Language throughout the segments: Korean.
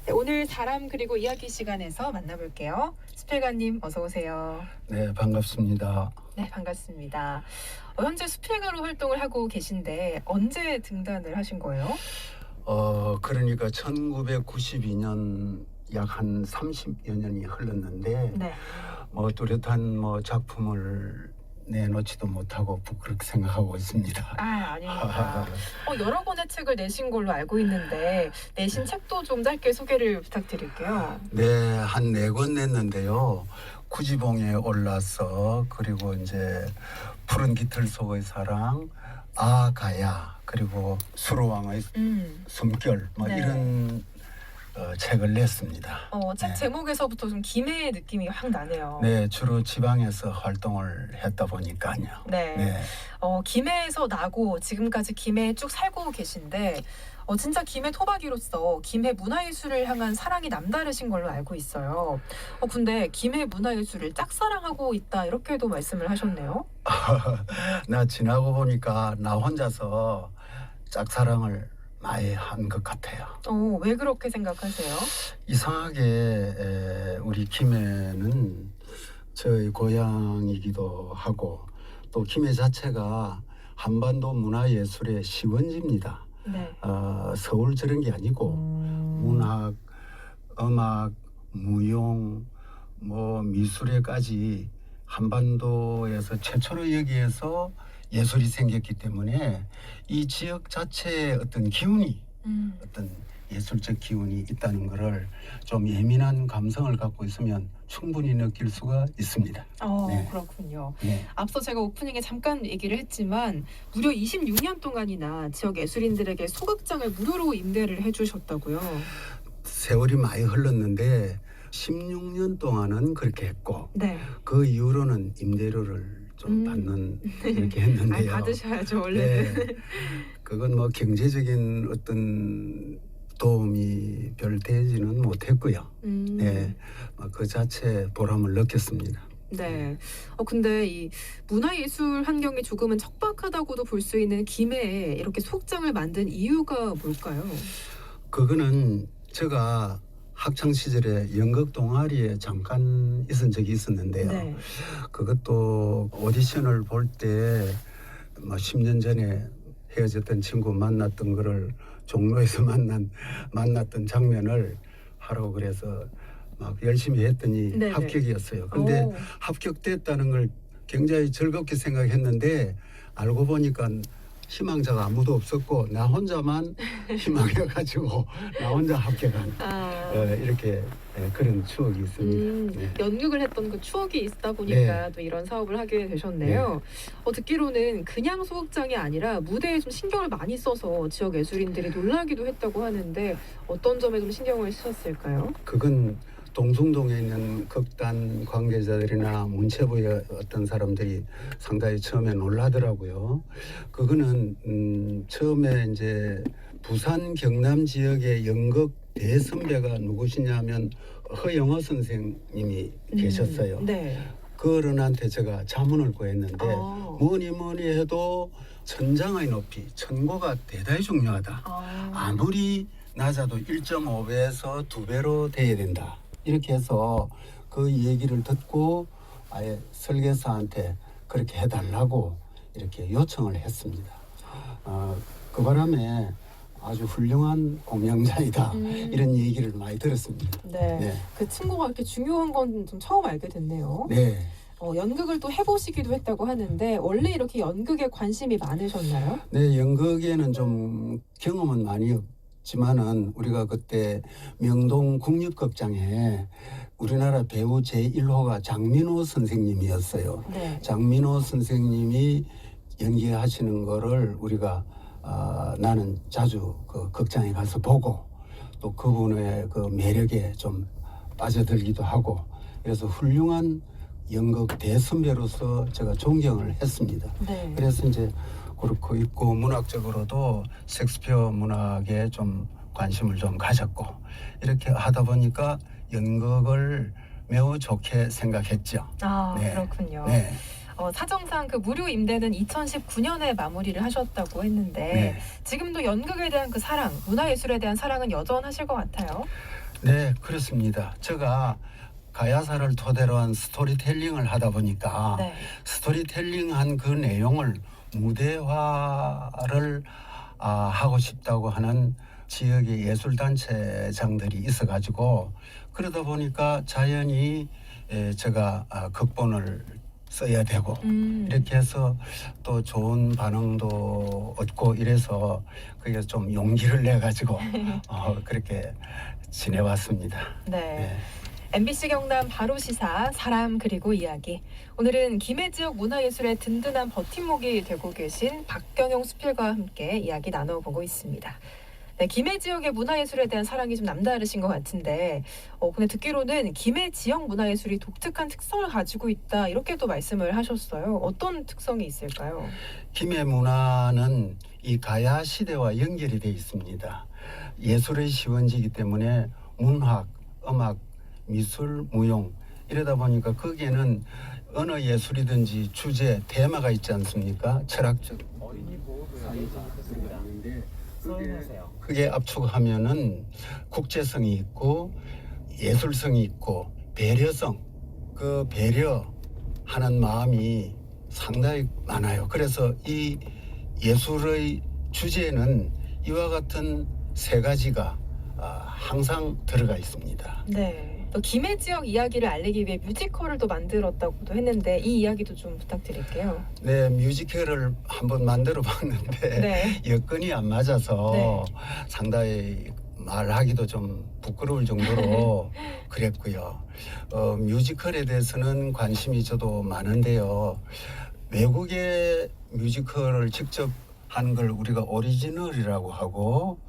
네, 오늘 사람 그리고 이야기 시간에서 만나볼게요. 수필가님 어서 오세요. 네, 반갑습니다. 네, 반갑습니다. 현재 수필가로 활동을 하고 계신데 언제 등단을 하신 거예요? 그러니까 1992년 약 한 30여 년이 흘렀는데 네. 뚜렷한 작품을 내놓지도 못하고 그렇게 생각하고 있습니다. 아닙니다. 여러 권의 책을 내신 걸로 알고 있는데 내신 책도 좀 짧게 소개를 부탁드릴게요. 네, 한 4권 냈는데요. 구지봉에 올라서, 그리고 이제 푸른 깃털 속의 사랑, 가야, 그리고 수로왕의 숨결 네. 이런 책을 냈습니다. 책 네. 제목에서부터 좀 김해의 느낌이 확 나네요. 네, 주로 지방에서 활동을 했다 보니까요. 네. 네. 김해에서 나고 지금까지 김해에 쭉 살고 계신데 진짜 김해 토박이로서 김해 문화예술을 향한 사랑이 남다르신 걸로 알고 있어요. 근데 김해 문화예술을 짝사랑하고 있다 이렇게도 말씀을 하셨네요. 나 지나고 보니까 나 혼자서 짝사랑을 많이 한 것 같아요. 왜 그렇게 생각하세요? 이상하게 우리 김해는 저희 고향이기도 하고 또 김해 자체가 한반도 문화예술의 시원지입니다. 네. 서울 저런 게 아니고 문학, 음악, 무용, 미술에까지 한반도에서 최초로 여기에서 예술이 생겼기 때문에 이 지역 자체의 어떤 기운이 어떤 예술적 기운이 있다는 것을 좀 예민한 감성을 갖고 있으면 충분히 느낄 수가 있습니다. 네. 그렇군요. 네. 앞서 제가 오프닝에 잠깐 얘기를 했지만 무려 26년 동안이나 지역 예술인들에게 소극장을 무료로 임대를 해주셨다고요. 세월이 많이 흘렀는데 16년 동안은 그렇게 했고 네. 그 이후로는 임대료를 좀 받는 이렇게 했는데요. 받으셔야죠 원래는. 네. 그건 경제적인 어떤 도움이 별 되지는 못했고요. 네, 그 자체 보람을 느꼈습니다. 네. 근데 이 문화예술 환경이 조금은 척박하다고도 볼 수 있는 김해에 이렇게 소극장을 만든 이유가 뭘까요? 그거는 제가 학창 시절에 연극 동아리에 잠깐 있은 적이 있었는데요. 네. 그것도 오디션을 볼 때 10년 전에 헤어졌던 친구 만났던 거를 종로에서 만났던 장면을 하라고 그래서 막 열심히 했더니 네네. 합격이었어요. 근데 합격됐다는 걸 굉장히 즐겁게 생각했는데 알고 보니까 희망자가 아무도 없었고 나 혼자만 희망해가지고 나 혼자 합격한 이렇게 그런 추억이 있습니다. 네. 연극을 했던 그 추억이 있다 보니까 네. 또 이런 사업을 하게 되셨네요. 듣기로는 그냥 소극장이 아니라 무대에 좀 신경을 많이 써서 지역 예술인들이 놀라기도 했다고 하는데 어떤 점에 좀 신경을 쓰셨을까요? 그건 동숭동에 있는 극단 관계자들이나 문체부의 어떤 사람들이 상당히 처음에 놀라더라고요. 그거는 처음에 이제 부산 경남 지역의 연극 대선배가 누구시냐면 허영호 선생님이 계셨어요. 네. 그분한테 제가 자문을 구했는데 뭐니 해도 천장의 높이, 천고가 대단히 중요하다. 아무리 낮아도 1.5배에서 2배로 돼야 된다. 이렇게 해서 그 얘기를 듣고 아예 설계사한테 그렇게 해달라고 이렇게 요청을 했습니다. 그 바람에 아주 훌륭한 공양자이다 이런 얘기를 많이 들었습니다. 네. 네. 그 친구가 이렇게 중요한 건 좀 처음 알게 됐네요. 네. 연극을 또 해보시기도 했다고 하는데 원래 이렇게 연극에 관심이 많으셨나요? 네, 연극에는 좀 경험은 많이 없지만은 우리가 그때 명동 국립극장에 우리나라 배우 제1호가 장민호 선생님이었어요. 네. 장민호 선생님이 연기하시는 거를 우리가 나는 자주 그 극장에 가서 보고 또 그분의 그 매력에 좀 빠져들기도 하고 그래서 훌륭한 연극 대선배로서 제가 존경을 했습니다. 네. 그래서 이제 그렇고 있고 문학적으로도 셰익스피어 문학에 좀 관심을 좀 가졌고 이렇게 하다 보니까 연극을 매우 좋게 생각했죠. 네. 그렇군요. 네. 사정상 그 무료 임대는 2019년에 마무리를 하셨다고 했는데 네. 지금도 연극에 대한 그 사랑, 문화예술에 대한 사랑은 여전하실 것 같아요. 네, 그렇습니다. 제가 가야사를 토대로 한 스토리텔링을 하다 보니까 네. 스토리텔링한 그 내용을 무대화를 하고 싶다고 하는 지역의 예술단체장들이 있어가지고 그러다 보니까 자연히 제가 극본을 써야 되고 이렇게 해서 또 좋은 반응도 얻고 이래서 그게 좀 용기를 내 가지고 그렇게 지내왔습니다. 네. 네. MBC 경남 바로시사 사람 그리고 이야기. 오늘은 김해 지역 문화예술의 든든한 버팀목이 되고 계신 박경영 수필가와 함께 이야기 나눠보고 있습니다. 네, 김해 지역의 문화예술에 대한 사랑이 좀 남다르신 것 같은데 근데 듣기로는 김해 지역 문화예술이 독특한 특성을 가지고 있다 이렇게도 말씀을 하셨어요. 어떤 특성이 있을까요? 김해 문화는 이 가야 시대와 연결이 되어 있습니다. 예술의 시원지이기 때문에 문학, 음악, 미술, 무용 이러다 보니까 거기에는 어느 예술이든지 주제, 테마가 있지 않습니까? 철학적, 그게 압축하면은 국제성이 있고 예술성이 있고 배려성, 그 배려하는 마음이 상당히 많아요. 그래서 이 예술의 주제는 이와 같은 세 가지가 항상 들어가 있습니다. 네. 또 김해 지역 이야기를 알리기 위해 뮤지컬을 또 만들었다고도 했는데 이 이야기도 좀 부탁드릴게요. 네, 뮤지컬을 한번 만들어 봤는데 네. 여건이 안 맞아서 네. 상당히 말하기도 좀 부끄러울 정도로 그랬고요. 뮤지컬에 대해서는 관심이 저도 많은데요. 외국의 뮤지컬을 직접 한 걸 우리가 오리지널이라고 하고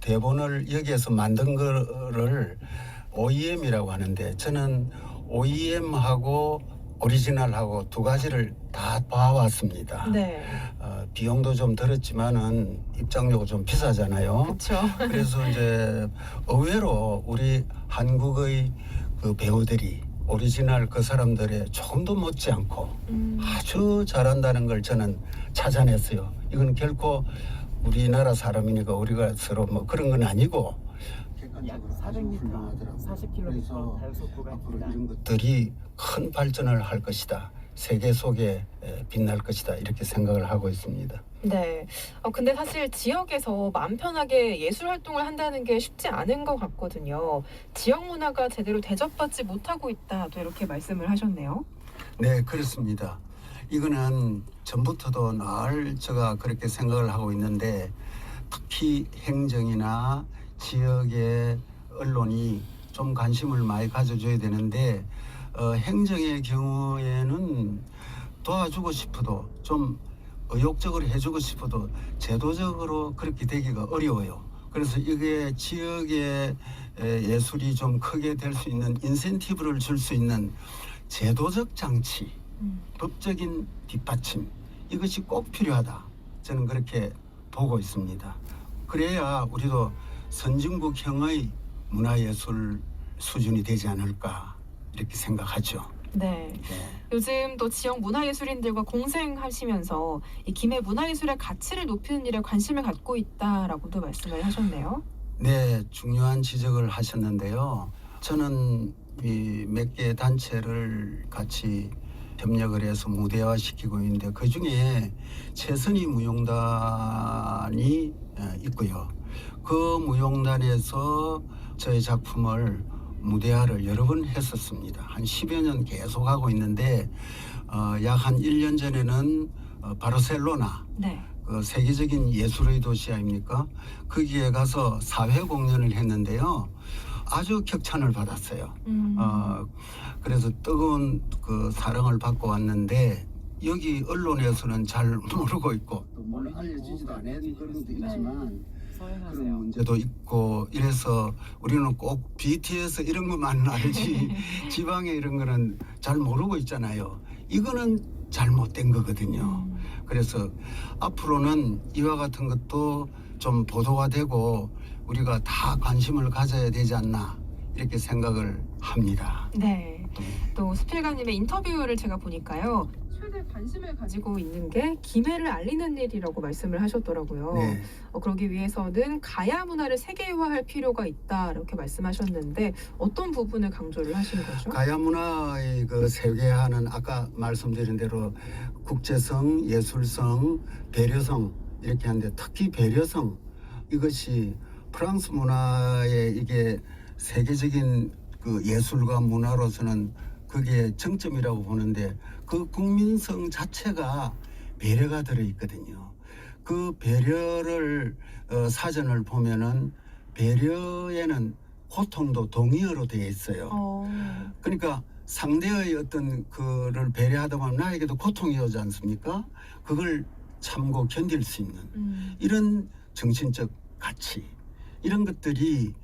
대본을 여기에서 만든 거를 OEM이라고 하는데 저는 OEM하고 오리지널하고 두 가지를 다 봐왔습니다. 네. 비용도 좀 들었지만은 입장료가 좀 비싸잖아요. 그렇죠. 그래서 이제 의외로 우리 한국의 그 배우들이 오리지널 그 사람들의 조금도 못지 않고 아주 잘한다는 걸 저는 찾아냈어요. 이건 결코 우리나라 사람이니까 우리가 서로 뭐 그런 건 아니고 약 400m, 40km 단속 구간입니다. 이런 것들이 큰 발전을 할 것이다. 세계 속에 빛날 것이다. 이렇게 생각을 하고 있습니다. 네. 근데 사실 지역에서 마음 편하게 예술 활동을 한다는 게 쉽지 않은 것 같거든요. 지역 문화가 제대로 대접받지 못하고 있다. 또 이렇게 말씀을 하셨네요. 네, 그렇습니다. 이거는 전부터도 늘 제가 그렇게 생각을 하고 있는데 특히 행정이나 지역의 언론이 좀 관심을 많이 가져줘야 되는데 행정의 경우에는 도와주고 싶어도 좀 의욕적으로 해주고 싶어도 제도적으로 그렇게 되기가 어려워요. 그래서 이게 지역의 예술이 좀 크게 될 수 있는 인센티브를 줄 수 있는 제도적 장치, 법적인 뒷받침 이것이 꼭 필요하다. 저는 그렇게 보고 있습니다. 그래야 우리도 선진국형의 문화예술 수준이 되지 않을까 이렇게 생각하죠. 네. 요즘 또 지역 문화예술인들과 공생하시면서 이 김해 문화예술의 가치를 높이는 일에 관심을 갖고 있다라고도 말씀을 하셨네요. 네, 중요한 지적을 하셨는데요. 저는 이 몇 개 단체를 같이 협력을 해서 무대화시키고 있는데 그 중에 최선희 무용단이 있고요. 그 무용단에서 저의 작품을 무대화를 여러 번 했었습니다. 한 10여 년 계속 하고 있는데 약 한 1년 전에는 바르셀로나 네. 그 세계적인 예술의 도시 아닙니까? 거기에 가서 사회 공연을 했는데요. 아주 격찬을 받았어요. 그래서 뜨거운 그 사랑을 받고 왔는데 여기 언론에서는 잘 모르고 있고 물론 알려지지도 않은 그런 것도 있지만 그런 문제도 있고 이래서 우리는 꼭 BTS 이런 것만 알지 지방에 이런 거는 잘 모르고 있잖아요. 이거는 잘못된 거거든요. 그래서 앞으로는 이와 같은 것도 좀 보도가 되고 우리가 다 관심을 가져야 되지 않나 이렇게 생각을 합니다. 네. 또 수필가님의 인터뷰를 제가 보니까요. 최대 관심을 가지고 있는 게 김해를 알리는 일이라고 말씀을 하셨더라고요. 네. 그러기 위해서는 가야 문화를 세계화할 필요가 있다 이렇게 말씀하셨는데 어떤 부분을 강조를 하신 거죠? 가야 문화의 그 세계화는 아까 말씀드린 대로 국제성, 예술성, 배려성 이렇게 하는데 특히 배려성 이것이 프랑스 문화의 이게 세계적인 그 예술과 문화로서는 그게 정점이라고 보는데 그 국민성 자체가 배려가 들어 있거든요. 그 배려를 사전을 보면은 배려에는 고통도 동의어로 되어 있어요. 그러니까 상대의 어떤 그를 배려하다 보면 나에게도 고통이 오지 않습니까? 그걸 참고 견딜 수 있는 이런 정신적 가치 이런 것들이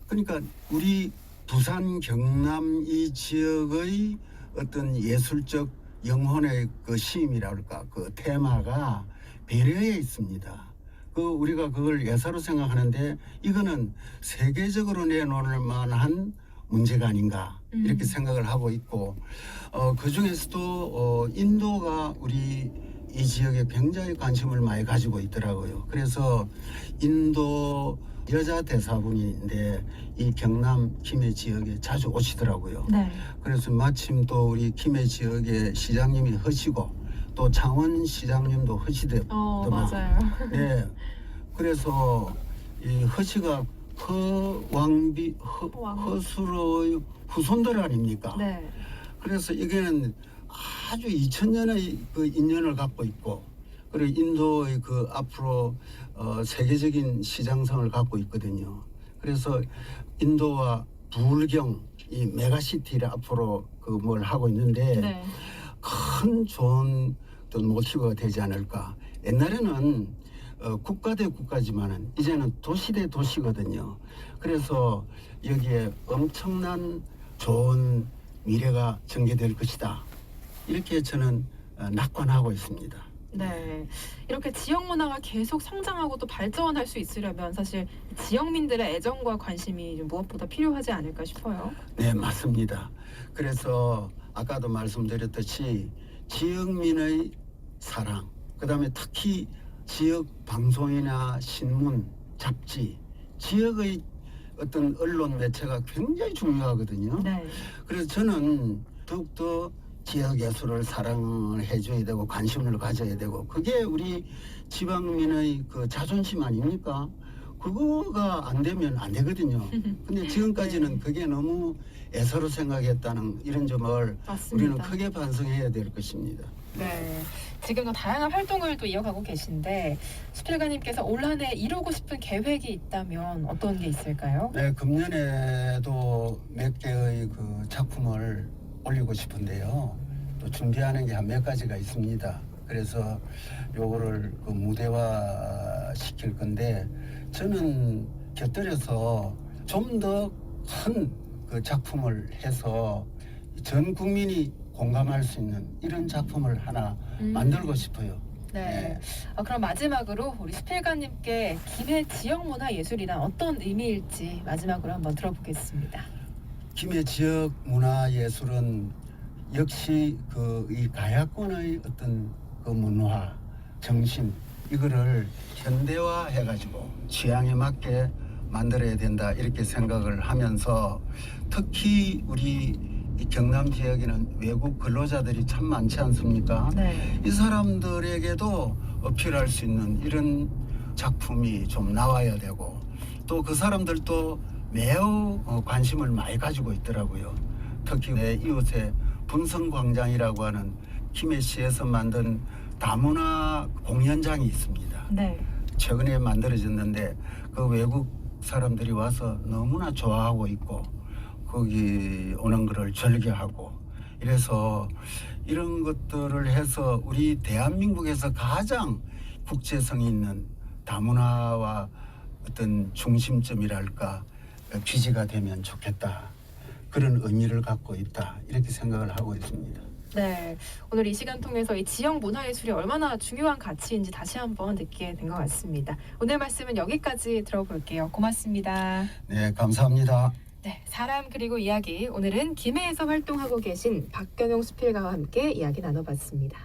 그러니까 우리 부산 경남 이 지역의 어떤 예술적 영혼의 그 시임이라 할까 그 테마가 배려에 있습니다. 그 우리가 그걸 예사로 생각하는데 이거는 세계적으로 내놓을 만한 문제가 아닌가 이렇게 생각을 하고 있고 그 중에서도 인도가 우리 이 지역에 굉장히 관심을 많이 가지고 있더라고요. 그래서 인도 여자 대사분인데 이 경남 김해 지역에 자주 오시더라고요. 네. 그래서 마침 또 우리 김해 지역의 시장님이 허시고 또 창원 시장님도 허시더만. 맞아요. 네. 그래서 이 허시가 허왕비 허수로의 후손들 아닙니까? 네. 그래서 이게는 아주 2000년의 그 인연을 갖고 있고 그리고 인도의 그 앞으로 세계적인 시장성을 갖고 있거든요. 그래서 인도와 불경 이 메가시티를 앞으로 그 뭘 하고 있는데 네. 큰 좋은 어떤 모티브가 되지 않을까. 옛날에는 국가 대 국가지만은 이제는 도시 대 도시거든요. 그래서 여기에 엄청난 좋은 미래가 전개될 것이다. 이렇게 저는 낙관하고 있습니다. 네. 이렇게 지역 문화가 계속 성장하고 또 발전할 수 있으려면 사실 지역민들의 애정과 관심이 좀 무엇보다 필요하지 않을까 싶어요. 네, 맞습니다. 그래서 아까도 말씀드렸듯이 지역민의 사랑, 그다음에 특히 지역 방송이나 신문, 잡지, 지역의 어떤 언론 매체가 굉장히 중요하거든요. 네. 그래서 저는 더욱더 지역 예술을 사랑해 줘야 되고 관심을 가져야 되고 그게 우리 지방민의 그 자존심 아닙니까? 그거가 안 되면 안 되거든요. 근데 지금까지는 네. 그게 너무 애서로 생각했다는 이런 점을 맞습니다. 우리는 크게 반성해야 될 것입니다. 네. 지금도 다양한 활동을 또 이어가고 계신데 수필가님께서 올 한 해 이루고 싶은 계획이 있다면 어떤 게 있을까요? 네, 금년에도 몇 개의 그 작품을 올리고 싶은데요. 또 준비하는 게 한 몇 가지가 있습니다. 그래서 요거를 그 무대화 시킬 건데 저는 곁들여서 좀 더 큰 그 작품을 해서 전 국민이 공감할 수 있는 이런 작품을 하나 만들고 싶어요. 네. 그럼 마지막으로 우리 수필가님께 김해 지역 문화 예술이란 어떤 의미일지 마지막으로 한번 들어보겠습니다. 김해 지역 문화 예술은 역시 그 이 가야권의 어떤 그 문화 정신 이거를 현대화 해가지고 취향에 맞게 만들어야 된다 이렇게 생각을 하면서 특히 우리 이 경남 지역에는 외국 근로자들이 참 많지 않습니까? 네. 이 사람들에게도 어필할 수 있는 이런 작품이 좀 나와야 되고 또 그 사람들도 매우 관심을 많이 가지고 있더라고요. 특히 내 이웃에 분성광장이라고 하는 김해시에서 만든 다문화 공연장이 있습니다. 네. 최근에 만들어졌는데 그 외국 사람들이 와서 너무나 좋아하고 있고 거기 오는 거를 즐겨하고 이래서 이런 것들을 해서 우리 대한민국에서 가장 국제성 있는 다문화와 어떤 중심점이랄까 귀지가 되면 좋겠다. 그런 의미를 갖고 있다. 이렇게 생각을 하고 있습니다. 네. 오늘 이 시간 통해서 이 지역 문화예술이 얼마나 중요한 가치인지 다시 한번 느끼게 된 것 같습니다. 오늘 말씀은 여기까지 들어볼게요. 고맙습니다. 네, 감사합니다. 네, 사람 그리고 이야기. 오늘은 김해에서 활동하고 계신 박경용 수필가와 함께 이야기 나눠봤습니다.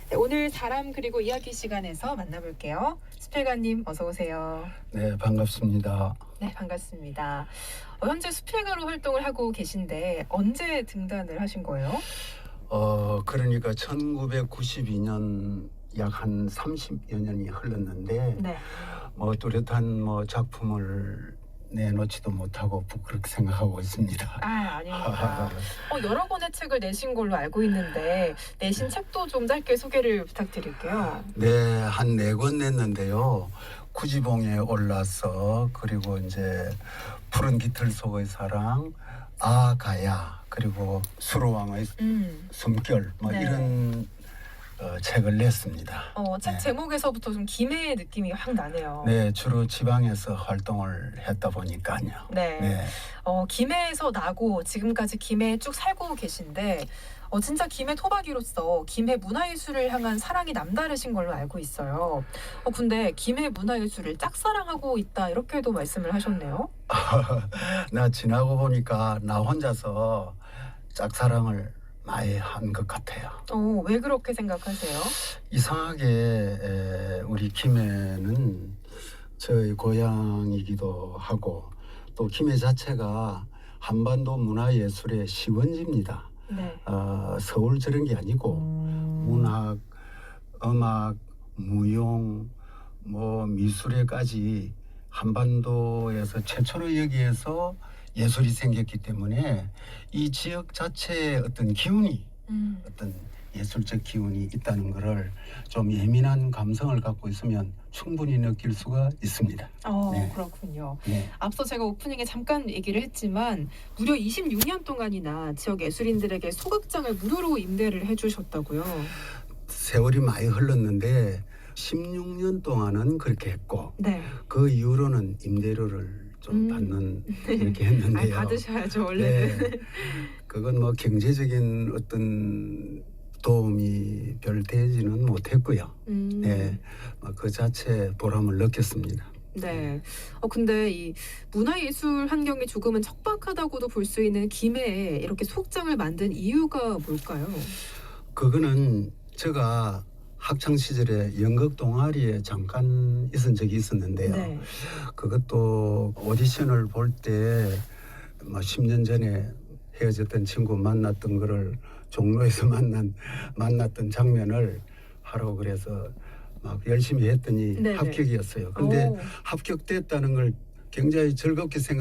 네, 오늘 사람 그리고 이야기 시간에서 만나볼게요. 수필가님 어서 오세요. 네, 반갑습니다. 네, 반갑습니다. 현재 수필가로 활동을 하고 계신데 언제 등단을 하신 거예요? 그러니까 1992년 약 한 30여 년이 흘렀는데 네. 뭐 뚜렷한 뭐 작품을 내놓지도 못하고 그렇게 생각하고 있습니다. 아닙니다. 여러 권의 책을 내신 걸로 알고 있는데 내신 책도 좀 짧게 소개를 부탁드릴게요. 네, 한 4권 냈는데요. 구지봉에 올라서 그리고 이제 푸른 깃털 속의 사랑, 가야 그리고 수로왕의 숨결 뭐 네. 이런 책을 냈습니다. 책 네. 제목에서부터 좀 김해의 느낌이 확 나네요. 네, 주로 지방에서 활동을 했다 보니까요. 네. 네. 김해에서 나고 지금까지 김해에 쭉 살고 계신데 진짜 김해 토박이로서 김해 문화예술을 향한 사랑이 남다르신 걸로 알고 있어요. 근데 김해 문화예술을 짝사랑하고 있다 이렇게도 말씀을 하셨네요. 나 지나고 보니까 나 혼자서 짝사랑을 많이 한 것 같아요. 왜 그렇게 생각하세요? 이상하게 우리 김해는 저희 고향이기도 하고 또 김해 자체가 한반도 문화예술의 시원지입니다. 네. 서울 저런 게 아니고 문학, 음악, 무용, 뭐 미술에까지 한반도에서 최초로 여기에서 예술이 생겼기 때문에 이 지역 자체의 어떤 기운이 어떤 예술적 기운이 있다는 것을 좀 예민한 감성을 갖고 있으면 충분히 느낄 수가 있습니다. 네. 그렇군요. 네. 앞서 제가 오프닝에 잠깐 얘기를 했지만 무려 26년 동안이나 지역 예술인들에게 소극장을 무료로 임대를 해주셨다고요. 세월이 많이 흘렀는데 16년 동안은 그렇게 했고 네. 그 이후로는 임대료를 좀 받는 이렇게 했는데요. 받으셔야죠 원래는. 네. 그건 뭐 경제적인 어떤 도움이 별 되지는 못했고요. 네, 그 자체 보람을 느꼈습니다. 네. 근데 이 문화예술 환경이 조금은 척박하다고도 볼 수 있는 김해에 이렇게 소극장을 만든 이유가 뭘까요? 그거는 제가 학창 시절에 연극 동아리에 잠깐 있은 적이 있었는데요. 네. 그것도 오디션을 볼 때 뭐 10년 전에 헤어졌던 친구 만났던 거를 종로에서 만났던 장면을 하라고 그래서 막 열심히 했더니 네네. 합격이었어요. 근데 오. 합격됐다는 걸 굉장히 즐겁게 생각.